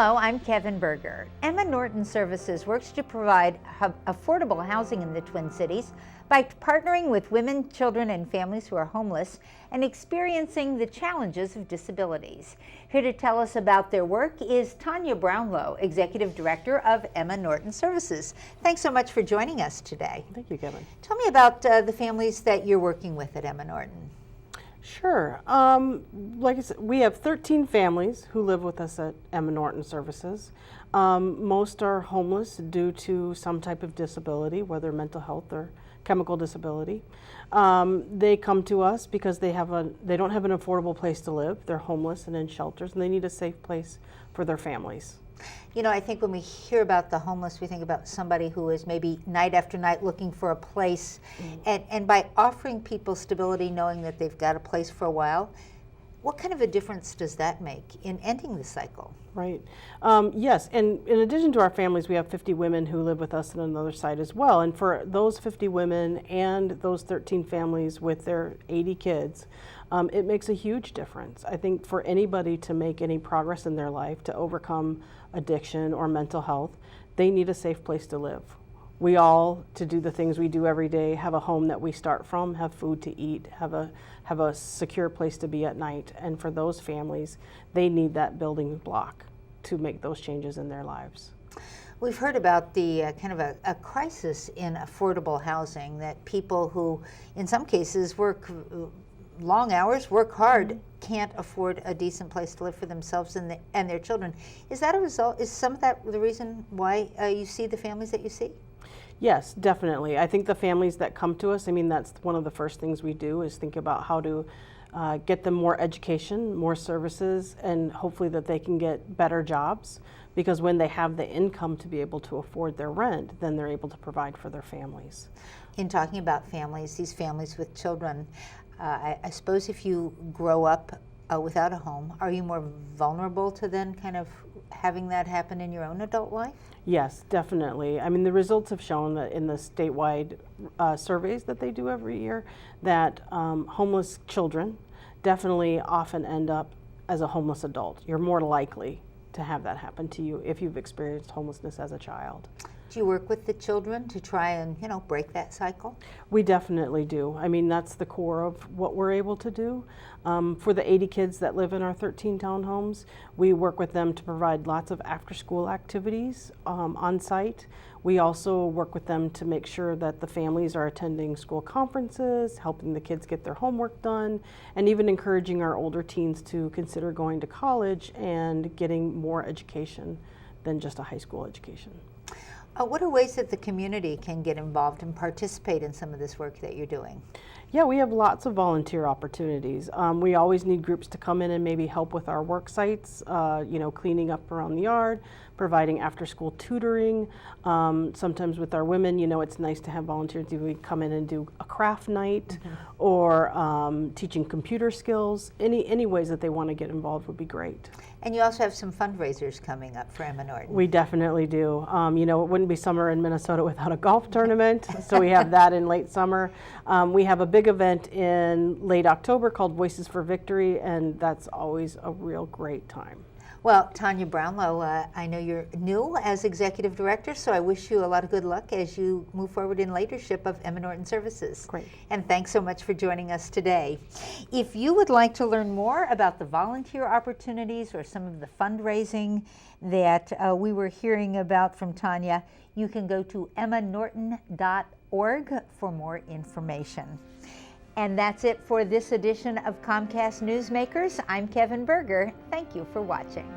Hello, I'm Kevin Berger. Emma Norton Services works to provide affordable housing in the Twin Cities by partnering with women, children, and families who are homeless and experiencing the challenges of disabilities. Here to tell us about their work is Tanya Brownlow, Executive Director of Emma Norton Services. Thanks so much for joining us today. Thank you, Kevin. Tell me about the families that you're working with at Emma Norton. Sure. Like I said, we have 13 families who live with us at Emma Norton Services. Most are homeless due to some type of disability, whether mental health or chemical disability. They come to us because they don't have an affordable place to live. They're homeless and in shelters, and they need a safe place for their families. You know, I think when we hear about the homeless, we think about somebody who is maybe night after night looking for a place. And by offering people stability, knowing that they've got a place for a while, what kind of a difference does that make in ending the cycle? Right. Yes, and in addition to our families, we have 50 women who live with us on another side as well. And for those 50 women and those 13 families with their 80 kids, it makes a huge difference. I think for anybody to make any progress in their life, to overcome addiction or mental health, they need a safe place to live. We all, to do the things we do every day, have a home that we start from, have food to eat, have a secure place to be at night. And for those families, they need that building block to make those changes in their lives. We've heard about the kind of a crisis in affordable housing, that people who, in some cases, work long hours, work hard, can't afford a decent place to live for themselves and their children. Is that a result? Is some of that the reason why you see the families that you see? Yes, definitely. I think the families that come to us, I mean, that's one of the first things we do is think about how to get them more education, more services, and hopefully that they can get better jobs, because when they have the income to be able to afford their rent, then they're able to provide for their families. In talking about families, these families with children, I suppose if you grow up without a home, are you more vulnerable to then kind of having that happen in your own adult life? Yes, definitely. I mean, the results have shown that in the statewide surveys that they do every year, that homeless children definitely often end up as a homeless adult. You're more likely to have that happen to you if you've experienced homelessness as a child. Do you work with the children to try and, break that cycle? We definitely do. I mean, that's the core of what we're able to do. For the 80 kids that live in our 13 townhomes, we work with them to provide lots of after-school activities on site. We also work with them to make sure that the families are attending school conferences, helping the kids get their homework done, and even encouraging our older teens to consider going to college and getting more education than just a high school education. What are ways that the community can get involved and participate in some of this work that you're doing? Yeah, we have lots of volunteer opportunities. We always need groups to come in and maybe help with our work sites, cleaning up around the yard, providing after-school tutoring. Sometimes with our women, it's nice to have volunteers who come in and do a craft night, or teaching computer skills. Any ways that they want to get involved would be great. And you also have some fundraisers coming up for Emma Norton. We definitely do. It wouldn't be summer in Minnesota without a golf tournament, so we have that in late summer. We have a big event in late October called Voices for Victory, and that's always a real great time. Well, Tanya Brownlow, I know you're new as Executive Director, so I wish you a lot of good luck as you move forward in leadership of Emma Norton Services. Great. And thanks so much for joining us today. If you would like to learn more about the volunteer opportunities or some of the fundraising that we were hearing about from Tanya, you can go to EmmaNorton.org for more information. And that's it for this edition of Comcast Newsmakers. I'm Kevin Berger. Thank you for watching.